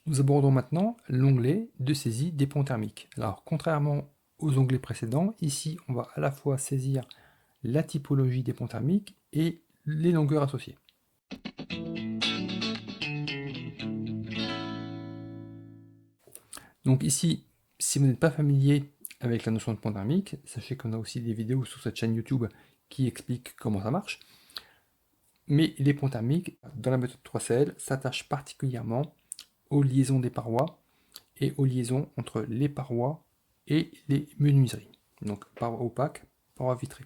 Nous abordons maintenant l'onglet de saisie des ponts thermiques. Alors, contrairement aux onglets précédents, ici, on va à la fois saisir la typologie des ponts thermiques et les longueurs associées. Donc ici, si vous n'êtes pas familier avec la notion de pont thermique, sachez qu'on a aussi des vidéos sur cette chaîne YouTube qui expliquent comment ça marche. Mais les ponts thermiques, dans la méthode 3CL, s'attachent particulièrement aux liaisons des parois et aux liaisons entre les parois et les menuiseries. Donc parois opaques, parois vitrées.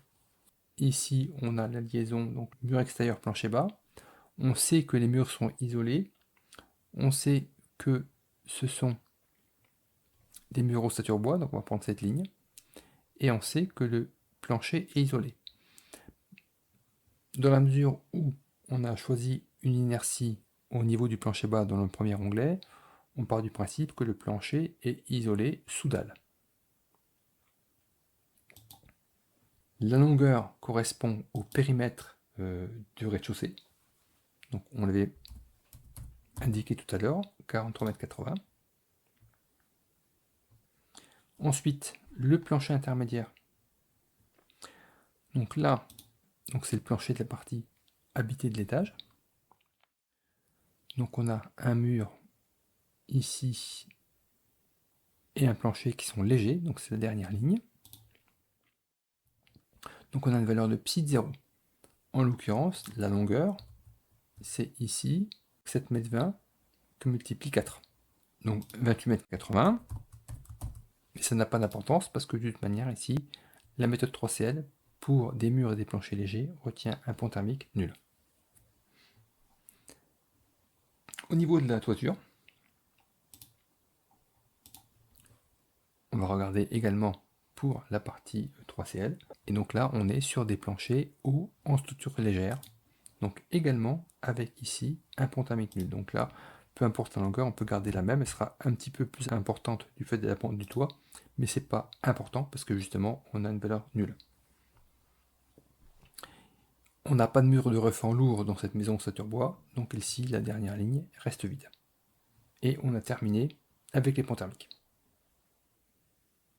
Ici, on a la liaison donc mur extérieur, plancher bas. On sait que les murs sont isolés. On sait que ce sont des murs ossature bois, donc on va prendre cette ligne. Et on sait que le plancher est isolé. Dans la mesure où on a choisi une inertie au niveau du plancher bas dans le premier onglet, on part du principe que le plancher est isolé sous dalle. La longueur correspond au périmètre du rez-de-chaussée. Donc on l'avait indiqué tout à l'heure, 43,80 m. Ensuite, le plancher intermédiaire. Donc là, c'est le plancher de la partie habitée de l'étage. Donc on a un mur ici et un plancher qui sont légers, donc c'est la dernière ligne. Donc on a une valeur de psi de 0. En l'occurrence, la longueur, c'est ici 7,20 m que multiplie 4. Donc 28,80 m. Mais ça n'a pas d'importance parce que de toute manière ici, la méthode 3CL, pour des murs et des planchers légers, retient un pont thermique nul. Au niveau de la toiture, on va regarder également pour la partie 3CL. Et donc là, on est sur des planchers hauts en structure légère. Donc également avec ici un pont thermique nul. Donc là, peu importe la longueur, on peut garder la même. Elle sera un petit peu plus importante du fait de la pente du toit. Mais c'est pas important parce que justement, on a une valeur nulle. On n'a pas de mur de refend lourd dans cette maison ossature bois. Donc ici, la dernière ligne reste vide. Et on a terminé avec les ponts thermiques.